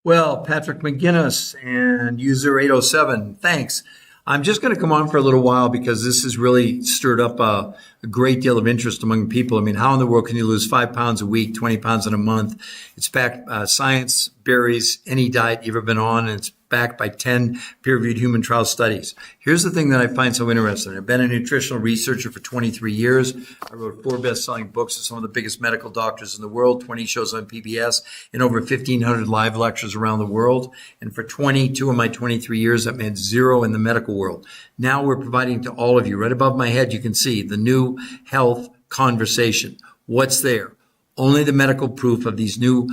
Well, Patrick McGinnis and user 807, thanks. I'm just going to come on for a little while because this has really stirred up a great deal of interest among people. I mean, how in the world can you lose 5 pounds a week, 20 pounds in a month? It's backed science, Buries, any diet you've ever been on, and it's backed by 10 peer-reviewed human trial studies. Here's the thing that I find so interesting. I've been a nutritional researcher for 23 years. I wrote 4 best-selling books with some of the biggest medical doctors in the world, 20 shows on PBS, and over 1,500 live lectures around the world. And for 22 of my 23 years, that meant 0 in the medical world. Now we're providing to all of you, right above my head, you can see the new health conversation. What's there? Only the medical proof of this new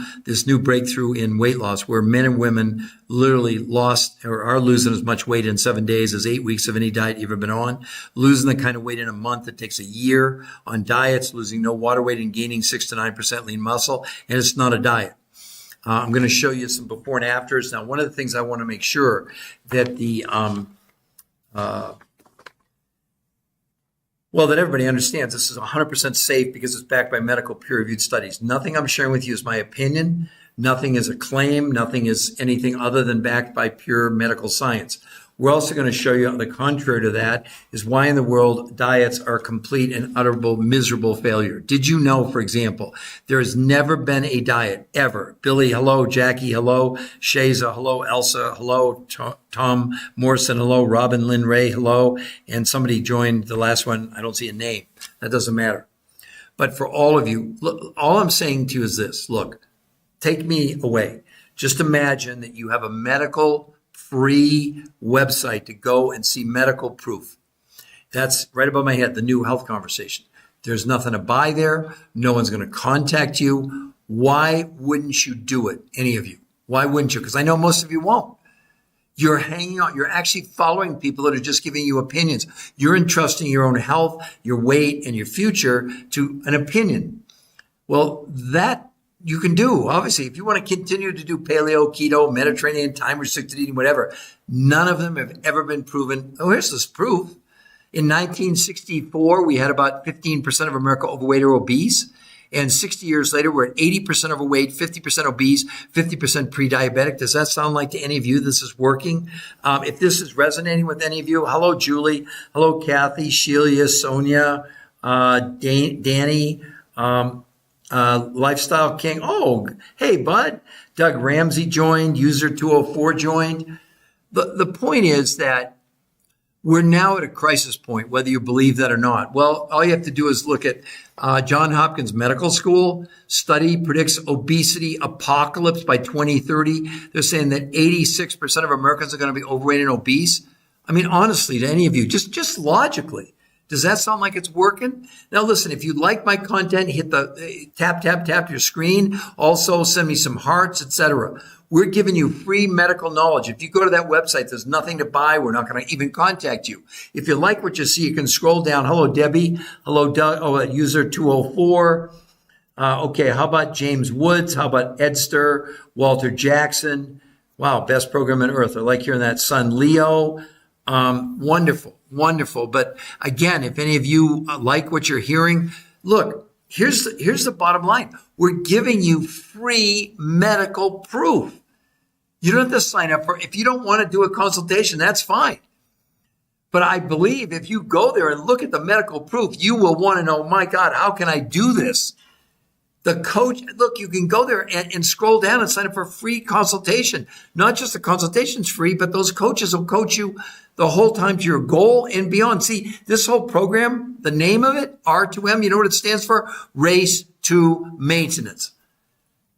breakthrough in weight loss, where men and women literally lost or are losing as much weight in 7 days as 8 weeks of any diet you've ever been on, losing the kind of weight in a month that takes a year on diets, losing no water weight and gaining 6 to 9% lean muscle, and it's not a diet. I'm going to show you some before and afters. Now, one of the things I want to make sure that that everybody understands this is 100% safe because it's backed by medical peer-reviewed studies. Nothing I'm sharing with you is my opinion. Nothing is a claim. Nothing is anything other than backed by pure medical science. We're also going to show you the contrary to that is why in the world diets are complete and utterable miserable failure. Did you know, for example, there has never been a diet ever. Billy, hello. Jackie, hello. Shaza, hello. Elsa, hello. Tom Morrison, hello. Robin Lynn Ray, hello. And somebody joined the last one. I don't see a name. That doesn't matter. But for all of you, look, all I'm saying to you is this. Look, take me away. Just imagine that you have a medical free website to go and see medical proof. That's right above my head, the new health conversation. There's nothing to buy there. No one's going to contact you. Why wouldn't you do it, any of you? Why wouldn't you? Because I know most of you won't. You're hanging on. You're actually following people that are just giving you opinions. You're entrusting your own health, your weight, and your future to an opinion. Well, that you can do, obviously, if you want to continue to do paleo, keto, Mediterranean, time-restricted eating, whatever. None of them have ever been proven. Oh, here's this proof. In 1964, we had about 15% of America overweight or obese. And 60 years later, we're at 80% overweight, 50% obese, 50% pre-diabetic. Does that sound like to any of you this is working? If this is resonating with any of you, hello, Julie. Hello, Kathy, Sheila, Sonia, Danny, Lifestyle King. Oh, hey, bud. Doug Ramsey joined. User 204 joined. The point is that we're now at a crisis point, whether you believe that or not. Well, all you have to do is look at Johns Hopkins Medical School study predicts obesity apocalypse by 2030. They're saying that 86% of Americans are going to be overweight and obese. I mean, honestly, to any of you, just logically. Does that sound like it's working? Now, listen, if you like my content, hit the tap your screen. Also, send me some hearts, etc. We're giving you free medical knowledge. If you go to that website, there's nothing to buy. We're not going to even contact you. If you like what you see, you can scroll down. Hello, Debbie. Hello, Doug. Oh, user 204. Okay, how about James Woods? How about Edster? Walter Jackson? Wow, best program on earth. I like hearing that. Son Leo. Wonderful. But again, if any of you like what you're hearing, look, here's the bottom line. We're giving you free medical proof. You don't have to sign up for it. If you don't want to do a consultation, that's fine. But I believe if you go there and look at the medical proof, you will want to know, my God, how can I do this? The coach, look, you can go there and scroll down and sign up for a free consultation. Not just the consultation's free, but those coaches will coach you the whole time to your goal and beyond. See, this whole program, the name of it, R2M, you know what it stands for? Race to Maintenance.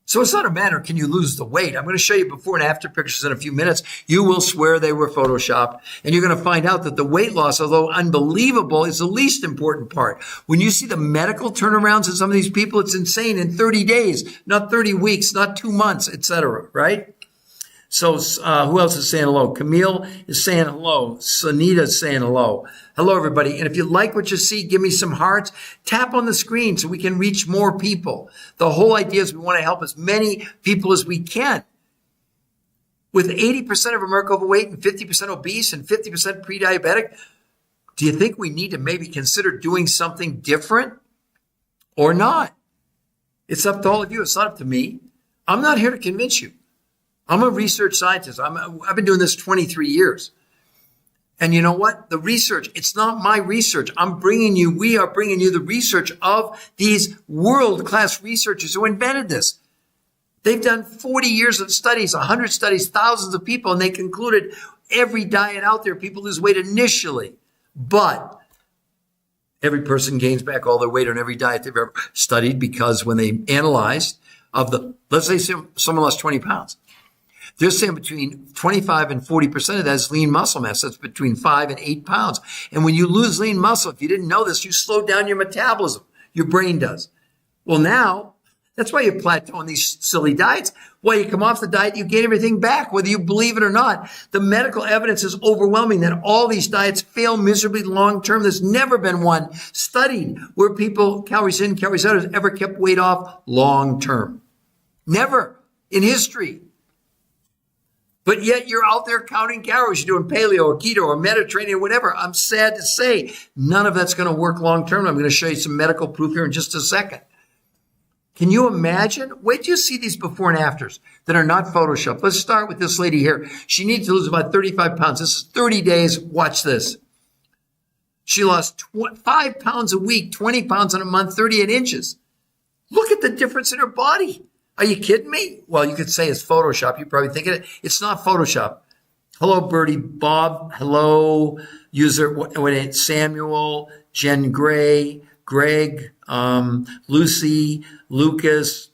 So it's not a matter, can you lose the weight? I'm going to show you before and after pictures in a few minutes. You will swear they were Photoshopped. And you're going to find out that the weight loss, although unbelievable, is the least important part. When you see the medical turnarounds in some of these people, it's insane. In 30 days, not 30 weeks, not 2 months, etc. Right? So who else is saying hello? Camille is saying hello. Sunita is saying hello. Hello, everybody. And if you like what you see, give me some hearts. Tap on the screen so we can reach more people. The whole idea is we want to help as many people as we can. With 80% of America overweight and 50% obese and 50% pre-diabetic, do you think we need to maybe consider doing something different or not? It's up to all of you. It's not up to me. I'm not here to convince you. I'm a research scientist. I've been doing this 23 years. And you know what? The research, it's not my research. We are bringing you the research of these world-class researchers who invented this. They've done 40 years of studies, 100 studies, thousands of people, and they concluded every diet out there, people lose weight initially. But every person gains back all their weight on every diet they've ever studied, because when they analyzed let's say someone lost 20 pounds. They're saying between 25 and 40% of that is lean muscle mass. That's between 5 and 8 pounds. And when you lose lean muscle, if you didn't know this, you slow down your metabolism. Your brain does. Well, now, that's why you plateau on these silly diets. Well, you come off the diet, you gain everything back, whether you believe it or not. The medical evidence is overwhelming that all these diets fail miserably long-term. There's never been one studied where people, calories in, calories out, has ever kept weight off long-term. Never in history. But yet you're out there counting calories. You're doing paleo or keto or Mediterranean or whatever. I'm sad to say none of that's going to work long-term. I'm going to show you some medical proof here in just a second. Can you imagine? Wait till you see these before and afters that are not Photoshopped. Let's start with this lady here. She needs to lose about 35 pounds. This is 30 days. Watch this. She lost 5 pounds a week, 20 pounds in a month, 38 inches. Look at the difference in her body. Are you kidding me? Well, you could say it's Photoshop. You're probably thinking it. It's not Photoshop. Hello, Birdie Bob. Hello, user Samuel, Jen Gray, Greg, Lucy, Lucas,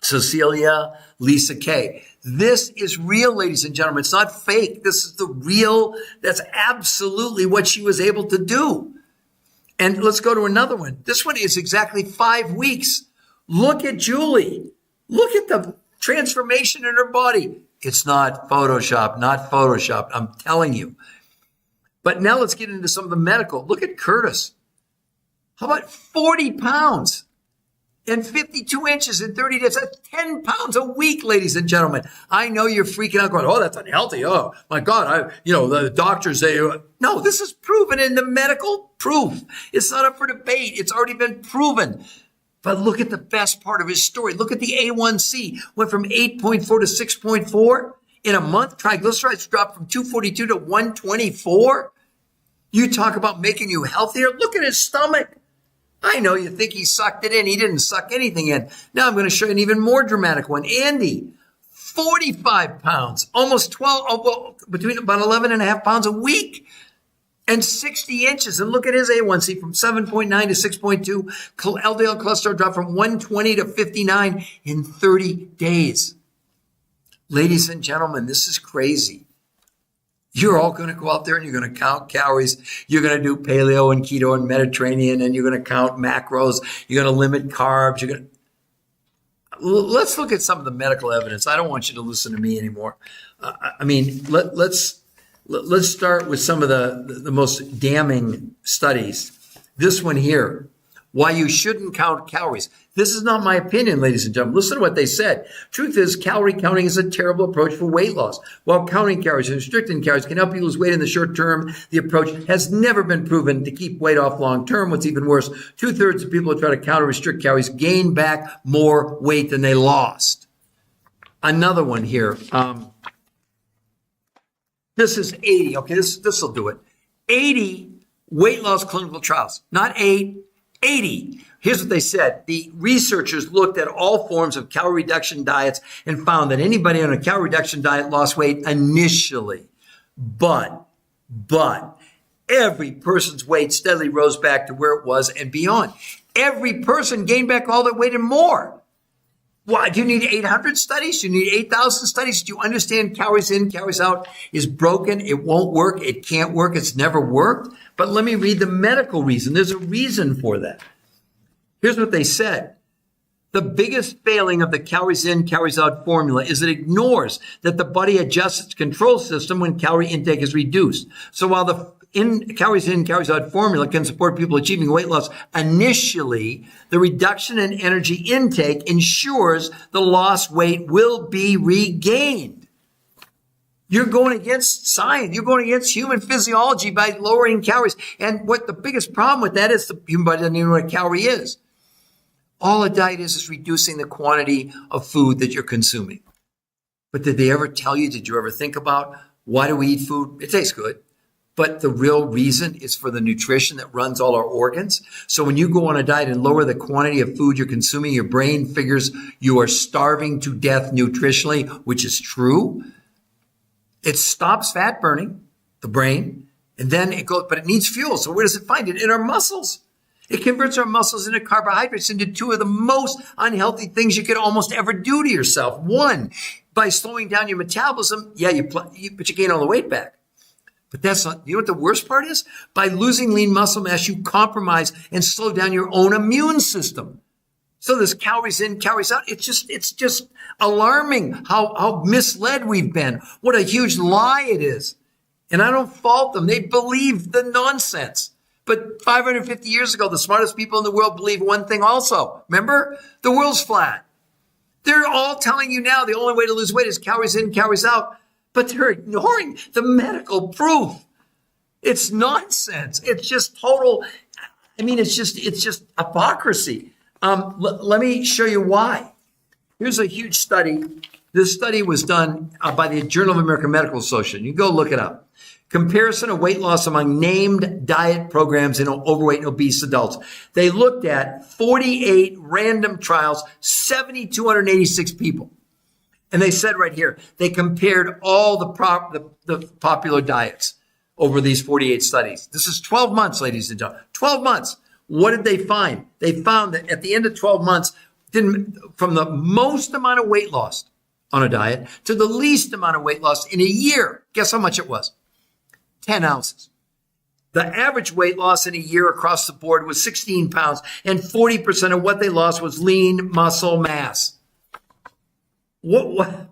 Cecilia, Lisa K. This is real, ladies and gentlemen. It's not fake. This is the real. That's absolutely what she was able to do. And let's go to another one. This one is exactly 5 weeks. Look at Julie. Look at the transformation in her body. It's not Photoshop, not Photoshop. I'm telling you. But now let's get into some of the medical. Look at Curtis. How about 40 pounds and 52 inches in 30 days? That's 10 pounds a week, ladies and gentlemen. I know you're freaking out going, oh, that's unhealthy. Oh, my God. The doctors say, no, this is proven in the medical proof. It's not up for debate. It's already been proven. But look at the best part of his story. Look at the A1C. Went from 8.4 to 6.4 in a month. Triglycerides dropped from 242 to 124. You talk about making you healthier. Look at his stomach. I know you think he sucked it in. He didn't suck anything in. Now I'm going to show you an even more dramatic one. Andy, 45 pounds, almost 12, between about 11 and a half pounds a week. And 60 inches. And look at his A1C from 7.9 to 6.2. LDL cholesterol dropped from 120 to 59 in 30 days. Ladies and gentlemen, this is crazy. You're all going to go out there and you're going to count calories. You're going to do paleo and keto and Mediterranean, and you're going to count macros. You're going to limit carbs. Let's look at some of the medical evidence. I don't want you to listen to me anymore. Let's start with some of the most damning studies. This one here, why you shouldn't count calories. This is not my opinion, ladies and gentlemen. Listen to what they said. Truth is, calorie counting is a terrible approach for weight loss. While counting calories and restricting calories can help you lose weight in the short term, the approach has never been proven to keep weight off long term. What's even worse, 2/3 of people who try to count or restrict calories gain back more weight than they lost. Another one here. This is 80. Okay, this will do it. 80 weight loss clinical trials. Not 80. Here's what they said. The researchers looked at all forms of calorie reduction diets and found that anybody on a calorie reduction diet lost weight initially. But every person's weight steadily rose back to where it was and beyond. Every person gained back all their weight and more. Why? Do you need 800 studies? Do you need 8,000 studies? Do you understand calories in, calories out is broken? It won't work. It can't work. It's never worked. But let me read the medical reason. There's a reason for that. Here's what they said. The biggest failing of the calories in, calories out formula is it ignores that the body adjusts its control system when calorie intake is reduced. So while the calories in, calories out formula can support people achieving weight loss initially, the reduction in energy intake ensures the lost weight will be regained. You're going against science. You're going against human physiology by lowering calories. And what the biggest problem with that is the human body doesn't even know what a calorie is. All a diet is reducing the quantity of food that you're consuming. But did they ever tell you, did you ever think about why do we eat food? It tastes good. But the real reason is for the nutrition that runs all our organs. So when you go on a diet and lower the quantity of food you're consuming, your brain figures you are starving to death nutritionally, which is true. It stops fat burning, the brain, and then it goes, but it needs fuel. So where does it find it? In our muscles. It converts our muscles into carbohydrates, into two of the most unhealthy things you could almost ever do to yourself. One, by slowing down your metabolism, but you gain all the weight back. But that's not, you know what the worst part is? By losing lean muscle mass, you compromise and slow down your own immune system. So there's calories in, calories out. It's just alarming how misled we've been. What a huge lie it is. And I don't fault them. They believe the nonsense. But 550 years ago, the smartest people in the world believed one thing also. Remember? The world's flat. They're all telling you now the only way to lose weight is calories in, calories out. But they're ignoring the medical proof. It's nonsense. It's just total. It's just hypocrisy. Let me show you why. Here's a huge study. This study was done by the Journal of American Medical Association. You go look it up. Comparison of weight loss among named diet programs in overweight and obese adults. They looked at 48 random trials, 7,286 people. And they said right here, they compared all the popular diets over these 48 studies. This is 12 months, ladies and gentlemen. 12 months. What did they find? They found that at the end of 12 months, from the most amount of weight loss on a diet to the least amount of weight loss in a year, guess how much it was? 10 ounces. The average weight loss in a year across the board was 16 pounds, and 40% of what they lost was lean muscle mass. What?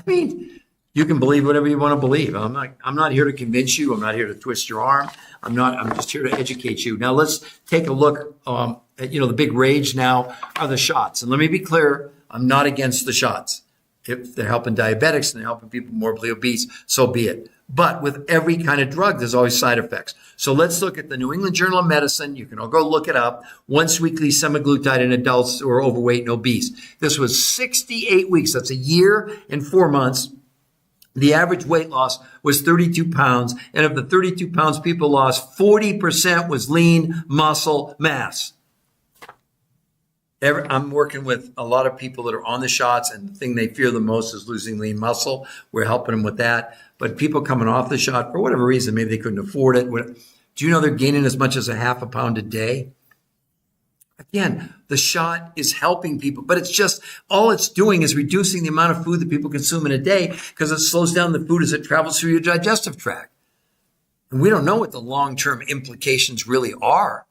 You can believe whatever you want to believe. I'm not here to convince you. I'm not here to twist your arm. I'm just here to educate you. Now let's take a look at, the big rage now are the shots. And let me be clear, I'm not against the shots. If they're helping diabetics and they're helping people morbidly obese, so be it. But with every kind of drug, there's always side effects. So let's look at the New England Journal of Medicine. You can all go look it up. Once weekly semaglutide in adults who are overweight and obese. This was 68 weeks. That's a year and 4 months. The average weight loss was 32 pounds. And of the 32 pounds people lost, 40% was lean muscle mass. I'm working with a lot of people that are on the shots, and the thing they fear the most is losing lean muscle. We're helping them with that. But people coming off the shot, for whatever reason, maybe they couldn't afford it. Do you know they're gaining as much as a half a pound a day? Again, the shot is helping people, but it's just, all it's doing is reducing the amount of food that people consume in a day because it slows down the food as it travels through your digestive tract. And we don't know what the long-term implications really are.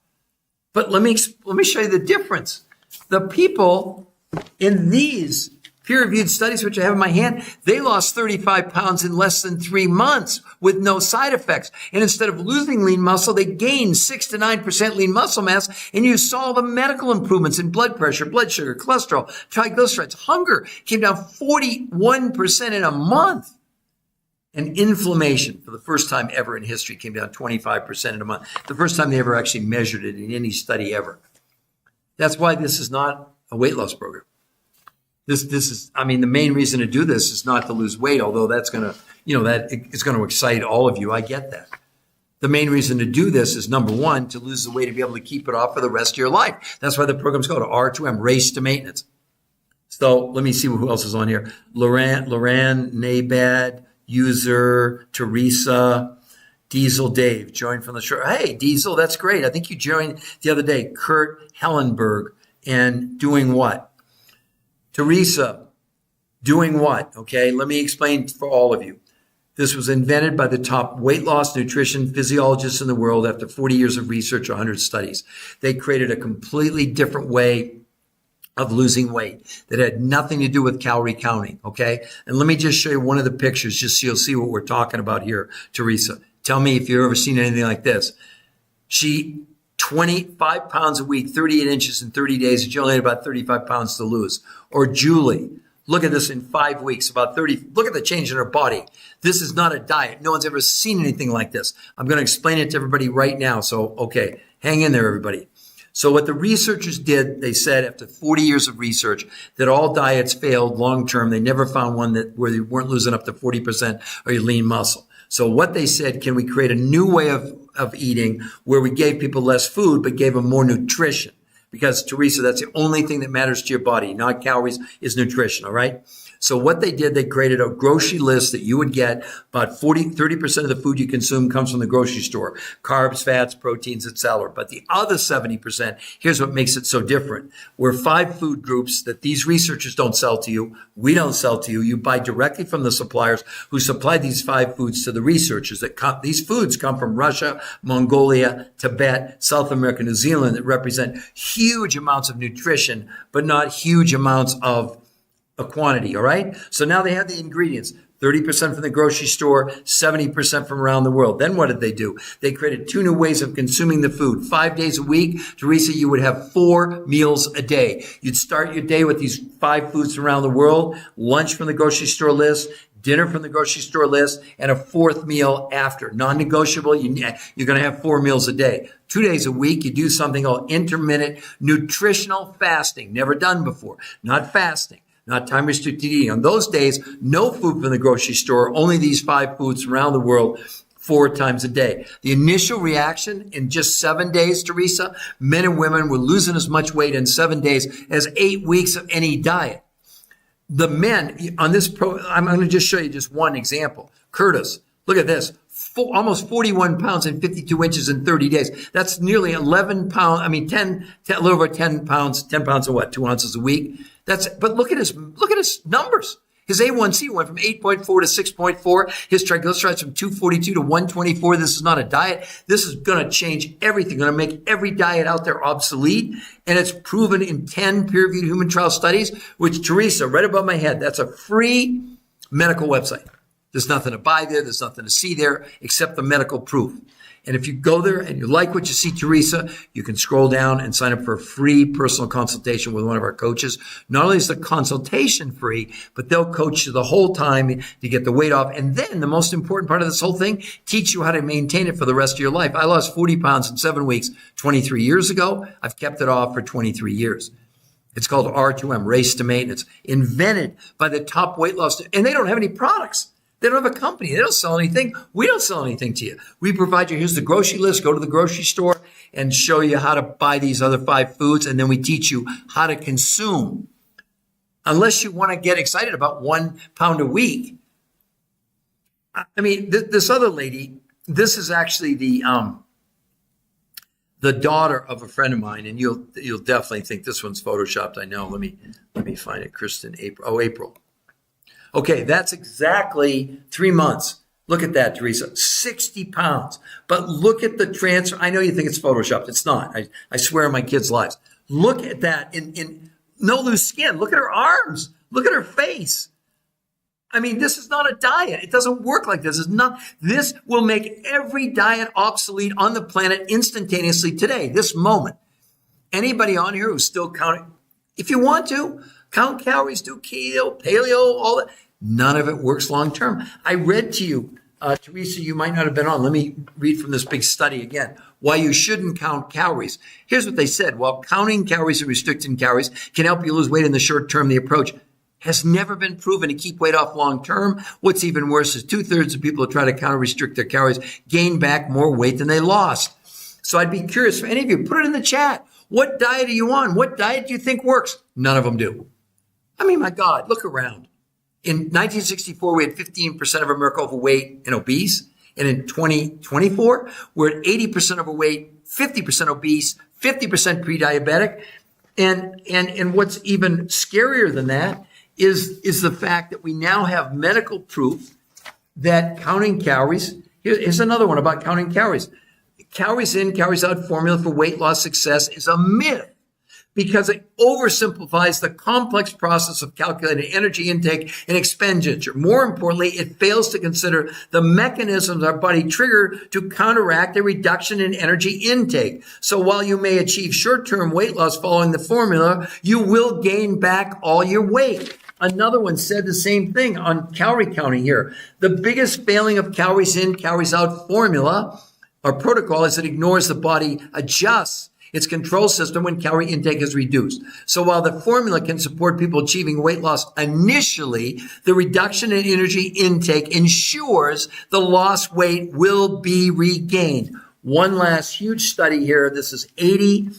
But let me show you the difference. The people in these peer-reviewed studies, which I have in my hand, they lost 35 pounds in less than 3 months with no side effects. And instead of losing lean muscle, they gained 6 to 9% lean muscle mass. And you saw the medical improvements in blood pressure, blood sugar, cholesterol, triglycerides, hunger came down 41% in a month. And inflammation, for the first time ever in history, came down 25% in a month. The first time they ever actually measured it in any study ever. That's why this is not a weight loss program. This is, the main reason to do this is not to lose weight, although that's going to, that is going to excite all of you. I get that. The main reason to do this is, number one, to lose the weight to be able to keep it off for the rest of your life. That's why the program's called R2M, Race to Maintenance. So let me see who else is on here. Loran, Nabad, User, Teresa, Diesel Dave joined from the show. Hey, Diesel, that's great. I think you joined the other day. Kurt Hellenberg, and doing what? Teresa, doing what? Okay, let me explain for all of you. This was invented by the top weight loss nutrition physiologists in the world after 40 years of research, 100 studies. They created a completely different way of losing weight that had nothing to do with calorie counting, okay? And let me just show you one of the pictures just so you'll see what we're talking about here, Teresa. Tell me if you've ever seen anything like this. She, 25 pounds a week, 38 inches in 30 days, and she only had about 35 pounds to lose. Or Julie, look at this in 5 weeks, about 30. Look at the change in her body. This is not a diet. No one's ever seen anything like this. I'm going to explain it to everybody right now. So, okay, hang in there, everybody. So what the researchers did, they said after 40 years of research that all diets failed long term. They never found one where you weren't losing up to 40% of your lean muscle. So what they said, can we create a new way of eating where we gave people less food but gave them more nutrition? Because, Teresa, that's the only thing that matters to your body, not calories, is nutrition, all right? So what they did, they created a grocery list that you would get. About 30% of the food you consume comes from the grocery store. Carbs, fats, proteins, etc. But the other 70%, here's what makes it so different. We're 5 food groups that these researchers don't sell to you. We don't sell to you. You buy directly from the suppliers who supply these 5 foods to the researchers. These foods come from Russia, Mongolia, Tibet, South America, New Zealand, that represent huge amounts of nutrition, but not huge amounts of a quantity, all right? So now they have the ingredients, 30% from the grocery store, 70% from around the world. Then what did they do? They created 2 new ways of consuming the food. 5 days a week, Teresa, you would have 4 meals a day. You'd start your day with these 5 foods from around the world, lunch from the grocery store list, dinner from the grocery store list, and a 4th meal after. Non-negotiable, you're going to have 4 meals a day. 2 days a week, you do something called intermittent nutritional fasting. Never done before. Not fasting. Not time-restricted eating. On those days, no food from the grocery store, only these 5 foods around the world 4 times a day. The initial reaction in just 7 days, Teresa, men and women were losing as much weight in 7 days as 8 weeks of any diet. The men on this I'm going to just show you just one example. Curtis, look at this. Almost 41 pounds and 52 inches in 30 days. That's nearly 11 pounds. I mean, a little over 10 pounds. 10 pounds of what? 2 ounces a week. But look at his numbers. His A1C went from 8.4 to 6.4. His triglycerides from 242 to 124. This is not a diet. This is going to change everything. Going to make every diet out there obsolete. And it's proven in 10 peer-reviewed human trial studies, which, Teresa, right above my head, that's a free medical website. There's nothing to buy there. There's nothing to see there except the medical proof. And if you go there and you like what you see, Teresa, you can scroll down and sign up for a free personal consultation with one of our coaches. Not only is the consultation free, but they'll coach you the whole time to get the weight off. And then the most important part of this whole thing, teach you how to maintain it for the rest of your life. I lost 40 pounds in 7 weeks 23 years ago. I've kept it off for 23 years. It's called R2M, Race to Maintenance, invented by the top weight loss. And they don't have any products. They don't have a company. They don't sell anything. We don't sell anything to you. We provide you, here's the grocery list. Go to the grocery store and show you how to buy these other 5 foods. And then we teach you how to consume. Unless you want to get excited about 1 pound a week. I mean, this other lady, this is actually the daughter of a friend of mine. And you'll definitely think this one's photoshopped. I know. Let me find it. Kristen, April. Okay, that's exactly 3 months. Look at that, Teresa, 60 pounds. But look at the transfer. I know you think it's photoshopped. It's not. I swear on my kids' lives. Look at that in no loose skin. Look at her arms. Look at her face. I mean, this is not a diet. It doesn't work like this. This will make every diet obsolete on the planet instantaneously today, this moment. Anybody on here who's still counting, if you want to, count calories, do keto, paleo, all that. None of it works long term. I read to you, Teresa, you might not have been on. Let me read from this big study again. Why you shouldn't count calories. Here's what they said. While counting calories and restricting calories can help you lose weight in the short term, the approach has never been proven to keep weight off long term. What's even worse is 2/3 of people who try to counter restrict their calories gain back more weight than they lost. So I'd be curious for any of you, put it in the chat. What diet are you on? What diet do you think works? None of them do. I mean, my God, look around. In 1964, we had 15% of America overweight and obese. And in 2024, we're at 80% overweight, 50% obese, 50% pre-diabetic. And what's even scarier than that is the fact that we now have medical proof that counting calories, here's another one about counting calories. Calories in, calories out formula for weight loss success is a myth, because it oversimplifies the complex process of calculating energy intake and expenditure. More importantly, it fails to consider the mechanisms our body trigger to counteract a reduction in energy intake. So while you may achieve short-term weight loss following the formula, you will gain back all your weight. Another one said the same thing on calorie counting here. The biggest failing of calories in, calories out formula or protocol is it ignores the body adjusts. its control system when calorie intake is reduced. So while the formula can support people achieving weight loss initially, the reduction in energy intake ensures the lost weight will be regained. One last huge study here. This is 80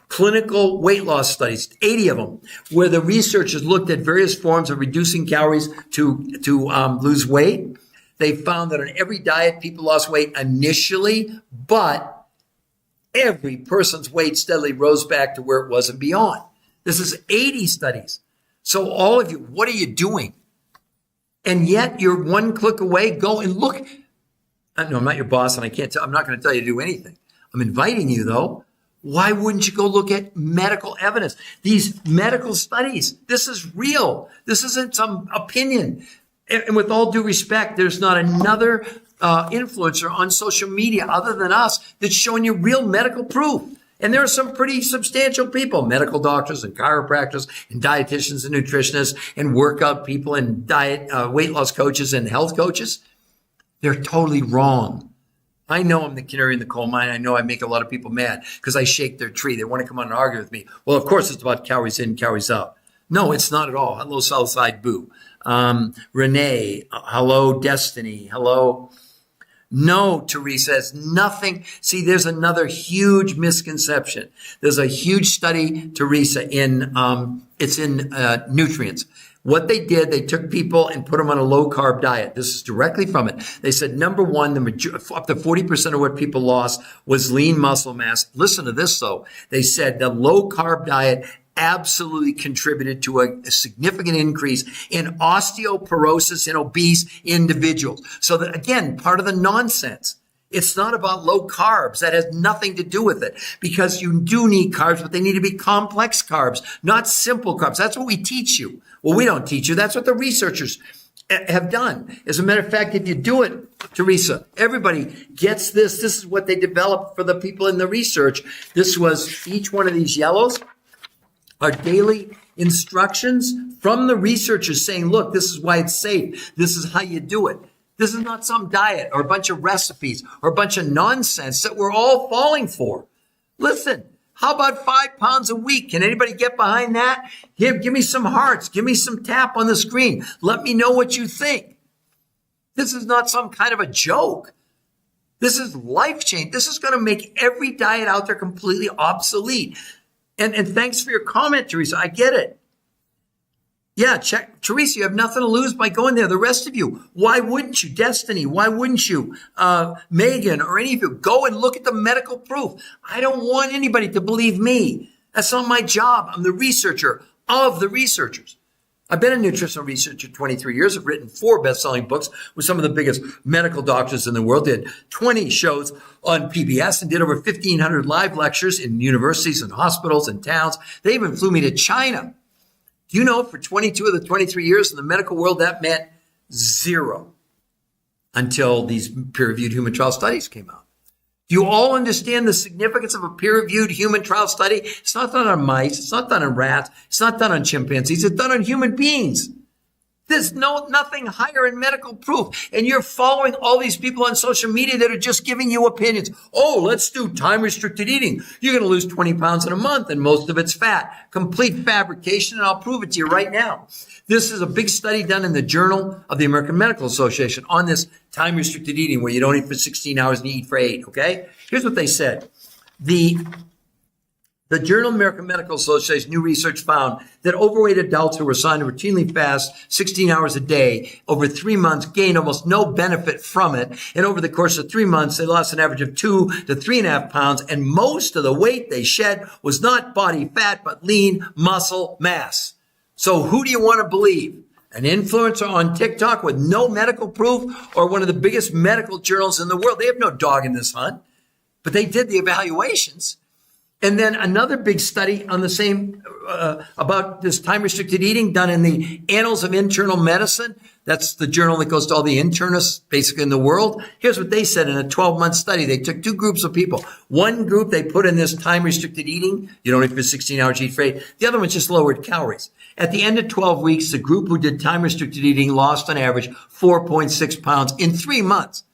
clinical weight loss studies, 80 of them, where the researchers looked at various forms of reducing calories to lose weight. They found that on every diet, people lost weight initially, but every person's weight steadily rose back to where it was and beyond. This is 80 studies. So all of you, what are you doing? And yet you're one click away. Go and look. No, I'm not your boss, and I'm not going to tell you to do anything. I'm inviting you, though. Why wouldn't you go look at medical evidence? These medical studies, this is real. This isn't some opinion. And with all due respect, there's not another influencer on social media other than us that's showing you real medical proof. And there are some pretty substantial people, medical doctors and chiropractors and dietitians and nutritionists and workout people and weight loss coaches and health coaches. They're totally wrong. I know I'm the canary in the coal mine. I know I make a lot of people mad because I shake their tree. They want to come on and argue with me. Well, of course, it's about calories in, calories out. No, it's not at all. Hello, Southside Boo. Renee. Hello, Destiny. Hello. No, Teresa, it's nothing. See, there's another huge misconception. There's a huge study, Teresa, it's in nutrients. What they did, they took people and put them on a low-carb diet. This is directly from it. They said, number one, up to 40% of what people lost was lean muscle mass. Listen to this, though. They said the low-carb diet absolutely contributed to a significant increase in osteoporosis in obese individuals. So that, again, part of the nonsense. It's not about low carbs. That has nothing to do with it because you do need carbs, but they need to be complex carbs, not simple carbs. That's what we teach you. Well, we don't teach you. That's what the researchers have done. As a matter of fact, if you do it, Teresa, everybody gets this. This is what they developed for the people in the research. This was each one of these yellows are daily instructions from the researchers saying, look, this is why it's safe. This is how you do it. This is not some diet or a bunch of recipes or a bunch of nonsense that we're all falling for. Listen, how about 5 pounds a week? Can anybody get behind that? Give me some hearts. Give me some tap on the screen. Let me know what you think. This is not some kind of a joke. This is life change. This is going to make every diet out there completely obsolete. And thanks for your comment, Teresa. I get it. Yeah, check. Teresa, you have nothing to lose by going there. The rest of you, why wouldn't you? Destiny, why wouldn't you? Megan or any of you, go and look at the medical proof. I don't want anybody to believe me. That's not my job. I'm the researcher of the researchers. I've been a nutritional researcher 23 years. I've written 4 best-selling books with some of the biggest medical doctors in the world. Did 20 shows on PBS and did over 1,500 live lectures in universities and hospitals and towns. They even flew me to China. Do you know for 22 of the 23 years in the medical world, that meant 0 until these peer-reviewed human trial studies came out. Do you all understand the significance of a peer-reviewed human trial study? It's not done on mice. It's not done on rats. It's not done on chimpanzees. It's done on human beings. There's nothing higher in medical proof. And you're following all these people on social media that are just giving you opinions. Oh, let's do time-restricted eating. You're going to lose 20 pounds in a month, and most of it's fat. Complete fabrication, and I'll prove it to you right now. This is a big study done in the Journal of the American Medical Association on this time-restricted eating where you don't eat for 16 hours and you eat for 8, okay? Here's what they said. The Journal of the American Medical Association new research found that overweight adults who were assigned to routinely fast 16 hours a day over 3 months gained almost no benefit from it. And over the course of 3 months, they lost an average of 2 to 3.5 pounds. And most of the weight they shed was not body fat, but lean muscle mass. So who do you want to believe? An influencer on TikTok with no medical proof or one of the biggest medical journals in the world? They have no dog in this hunt, but they did the evaluations. And then another big study on the same, about this time-restricted eating done in the Annals of Internal Medicine. That's the journal that goes to all the internists basically in the world. Here's what they said in a 12-month study. They took 2 groups of people. One group, they put in this time-restricted eating. You don't eat for 16 hours, you eat for 8. The other one just lowered calories. At the end of 12 weeks, the group who did time-restricted eating lost on average 4.6 pounds in 3 months.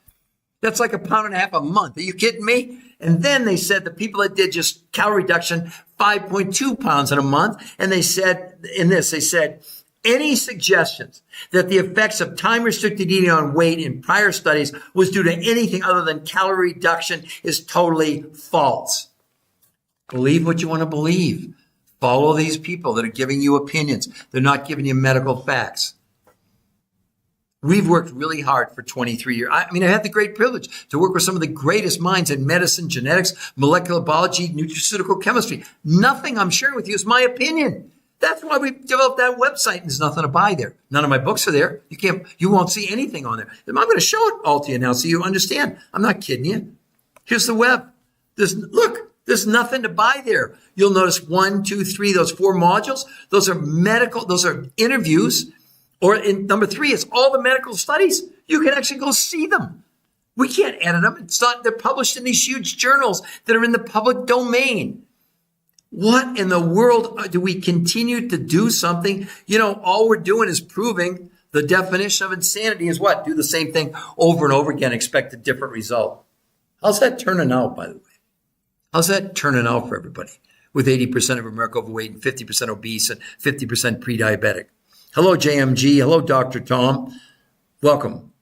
That's like 1.5 pounds a month. Are you kidding me? And then they said the people that did just calorie reduction, 5.2 pounds in a month. And they said any suggestions that the effects of time-restricted eating on weight in prior studies was due to anything other than calorie reduction is totally false. Believe what you want to believe. Follow these people that are giving you opinions. They're not giving you medical facts. We've worked really hard for 23 years. I had the great privilege to work with some of the greatest minds in medicine, genetics, molecular biology, nutraceutical chemistry. Nothing I'm sharing with you is my opinion. That's why we developed that website, and there's nothing to buy there. None of my books are there. You won't see anything on there. I'm going to show it all to you now so you understand. I'm not kidding you. Here's the web. There's nothing to buy there. You'll notice 1, 2, 3, those 4 modules. Those are medical, those are interviews. Or in number 3, it's all the medical studies. You can actually go see them. We can't edit them. They're published in these huge journals that are in the public domain. What in the world do we continue to do something? All we're doing is proving the definition of insanity is what? Do the same thing over and over again, expect a different result. How's that turning out, by the way? How's that turning out for everybody? With 80% of America overweight and 50% obese and 50% pre-diabetic. Hello, JMG. Hello, Dr. Tom. Welcome.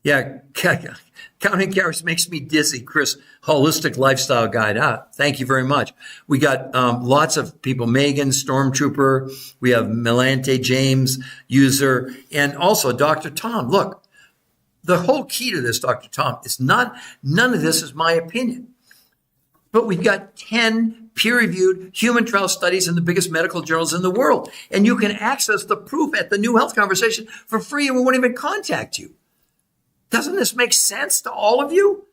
Yeah, counting calories makes me dizzy. Chris, holistic lifestyle guide. Thank you very much. We got lots of people. Megan, Stormtrooper. We have Melante James, user, and also Dr. Tom. Look, the whole key to this, Dr. Tom, is none of this is my opinion. But we've got 10 peer-reviewed human trial studies in the biggest medical journals in the world. And you can access the proof at the New Health Conversation for free, and we won't even contact you. Doesn't this make sense to all of you?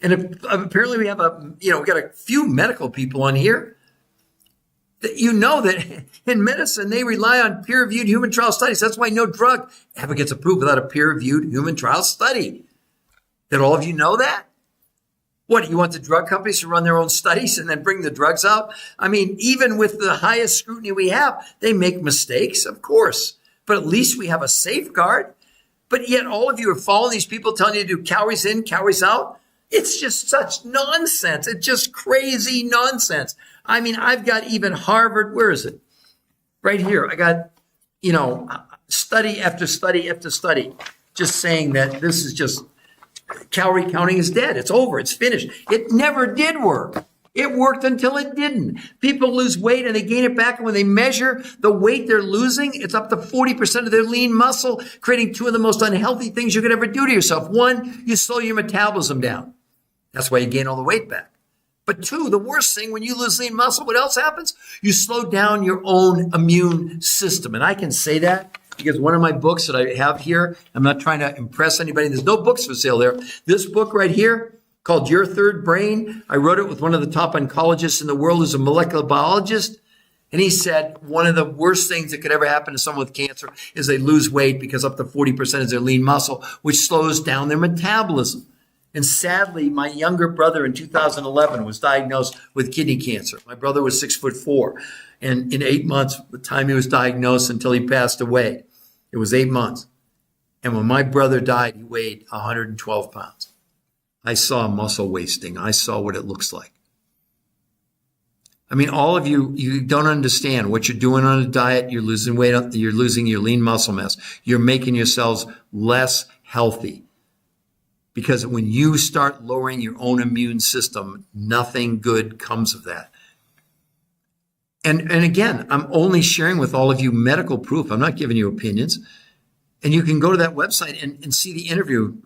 And apparently we have we got a few medical people on here that that in medicine, they rely on peer-reviewed human trial studies. That's why no drug ever gets approved without a peer-reviewed human trial study. Did all of you know that? What, you want the drug companies to run their own studies and then bring the drugs out? Even with the highest scrutiny we have, they make mistakes, of course. But at least we have a safeguard. But yet all of you are following these people telling you to do calories in, calories out. It's just such nonsense. It's just crazy nonsense. I've got even Harvard, where is it? Right here. I got, study after study after study, just saying that this is just, calorie counting is dead. It's over. It's finished. It never did work. It worked until it didn't. People lose weight and they gain it back. And when they measure the weight they're losing, it's up to 40% of their lean muscle, creating 2 of the most unhealthy things you could ever do to yourself. 1, you slow your metabolism down. That's why you gain all the weight back. But 2, the worst thing, when you lose lean muscle, what else happens? You slow down your own immune system. And I can say that because one of my books that I have here, I'm not trying to impress anybody. There's no books for sale there. This book right here called Your Third Brain, I wrote it with one of the top oncologists in the world who's a molecular biologist. And he said one of the worst things that could ever happen to someone with cancer is they lose weight because up to 40% is their lean muscle, which slows down their metabolism. And sadly, my younger brother in 2011 was diagnosed with kidney cancer. My brother was 6'4". And in 8 months, the time he was diagnosed until he passed away, it was 8 months. And when my brother died, he weighed 112 pounds. I saw muscle wasting. I saw what it looks like. All of you don't understand what you're doing on a diet. You're losing weight. You're losing your lean muscle mass. You're making yourselves less healthy. Because when you start lowering your own immune system, nothing good comes of that. And again, I'm only sharing with all of you medical proof. I'm not giving you opinions. And you can go to that website and see the interview.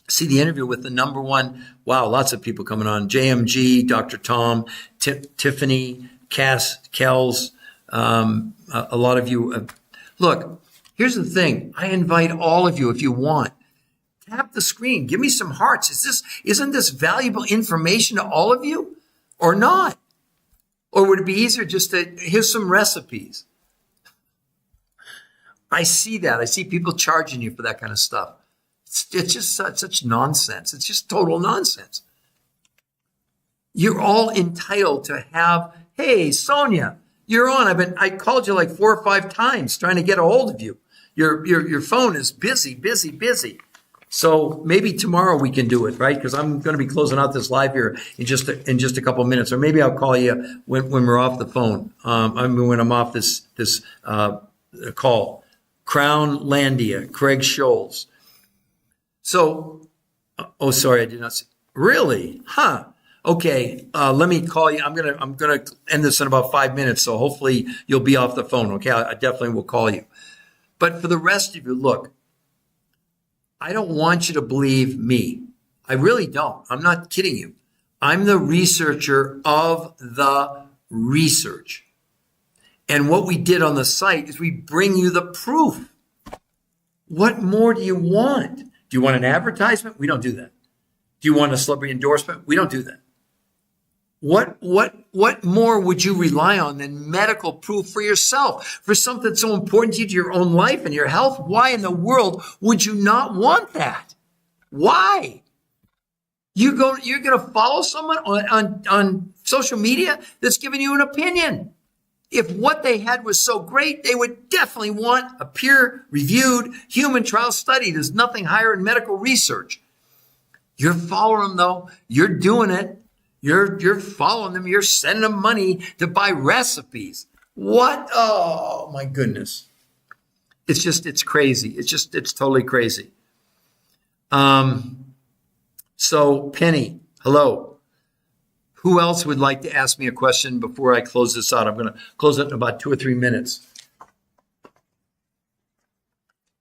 See the interview with the number one. Wow, lots of people coming on. JMG, Dr. Tom, Tiffany, Kells, a lot of you. Look, here's the thing. I invite all of you, if you want, tap the screen. Give me some hearts. Isn't this valuable information to all of you or not? Or would it be easier just to, here's some recipes? I see that. I see people charging you for that kind of stuff. It's just such nonsense. It's just total nonsense. You're all entitled to have, hey, Sonia, you're on. I called you like 4 or 5 times trying to get a hold of you. Your phone is busy. So maybe tomorrow we can do it, right? Because I'm going to be closing out this live here in just a couple of minutes, or maybe I'll call you when we're off the phone. When I'm off this call. Crown Landia, Craig Scholes. So, sorry, I did not see. Really? Huh. Okay. Let me call you. I'm gonna end this in about 5 minutes. So hopefully you'll be off the phone. Okay. I definitely will call you. But for the rest of you, look, I don't want you to believe me. I really don't. I'm not kidding you. I'm the researcher of the research. And what we did on the site is we bring you the proof. What more do you want? Do you want an advertisement? We don't do that. Do you want a celebrity endorsement? We don't do that. What more would you rely on than medical proof for yourself, for something so important to you, to your own life and your health? Why in the world would you not want that? Why? You're going to follow someone on social media that's giving you an opinion. If what they had was so great, they would definitely want a peer-reviewed human trial study. There's nothing higher in medical research. You're following them, though. You're doing it. You're following them. You're sending them money to buy recipes. What? Oh, my goodness. It's crazy. It's totally crazy. So, Penny, hello. Who else would like to ask me a question before I close this out? I'm going to close it in about 2 or 3 minutes.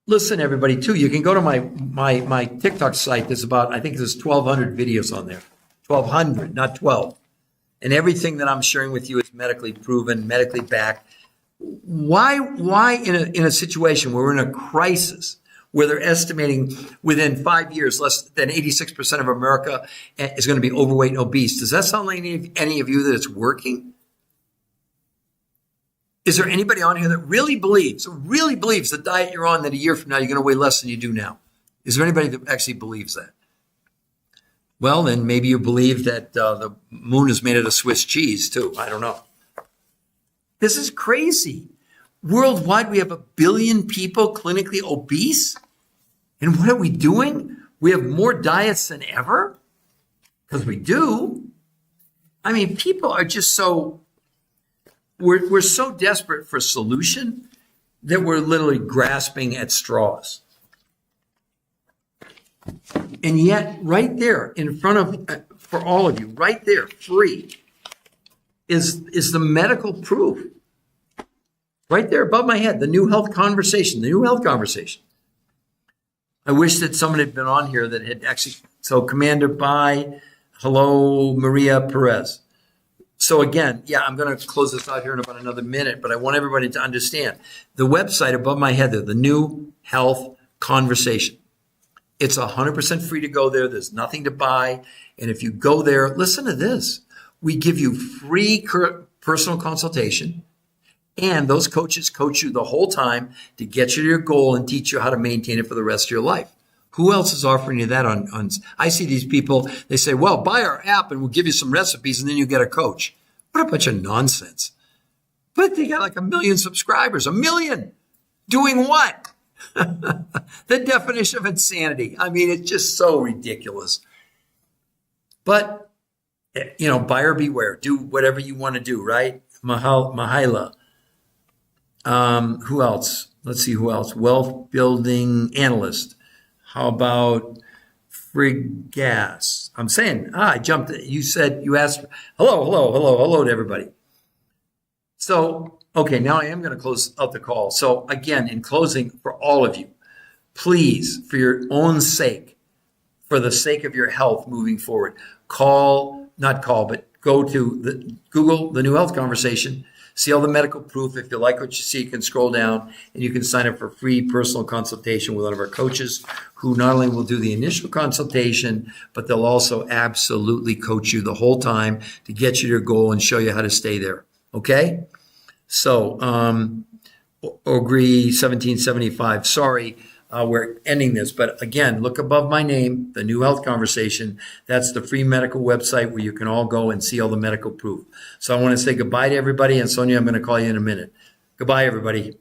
Listen, everybody, too, you can go to my TikTok site. I think there's 1,200 videos on there. 1,200, not 12. And everything that I'm sharing with you is medically proven, medically backed. Why in a situation where we're in a crisis, where they're estimating within 5 years, less than 86% of America is going to be overweight and obese. Does that sound like any of you that it's working? Is there anybody on here that really believes the diet you're on, that a year from now you're going to weigh less than you do now? Is there anybody that actually believes that? Well, then maybe you believe that the moon is made out of Swiss cheese too. I don't know. This is crazy. Worldwide, we have 1 billion people clinically obese. And what are we doing? We have more diets than ever? Because we do. I mean, people are just so, we're so desperate for a solution that we're literally grasping at straws. And yet, right there in front of, for all of you, right there, free, is the medical proof. Right there above my head, the new health conversation, I wish that someone had been on here that had actually, so Commander Bai, hello, Maria Perez. So again, yeah, I'm going to close this out here in about another minute, but I want everybody to understand the website above my head there, the new health conversation. It's 100% free to go there. There's nothing to buy. And if you go there, listen to this. We give you free personal consultation. And those coaches coach you the whole time to get you to your goal and teach you how to maintain it for the rest of your life. Who else is offering you that on I see these people, they say, well, buy our app and we'll give you some recipes and then you get a coach. What a bunch of nonsense. But they got like 1 million subscribers. 1 million. Doing what? The definition of insanity. I mean, it's just so ridiculous. But, buyer beware. Do whatever you want to do, right? Mahila. Who else? Let's see who else. Wealth building analyst. How about Frigas? I'm saying, I jumped. You asked, hello to everybody. So, okay, now I am going to close out the call. So again, in closing, for all of you, please, for your own sake, for the sake of your health moving forward, but go to Google the New Health Conversation. See all the medical proof. If you like what you see, you can scroll down and you can sign up for free personal consultation with one of our coaches who not only will do the initial consultation, but they'll also absolutely coach you the whole time to get you to your goal and show you how to stay there. Okay? So, Ogre 1775, sorry, we're ending this. But again, look above my name, the New Health Conversation. That's the free medical website where you can all go and see all the medical proof. So I want to say goodbye to everybody. And Sonia, I'm going to call you in a minute. Goodbye, everybody.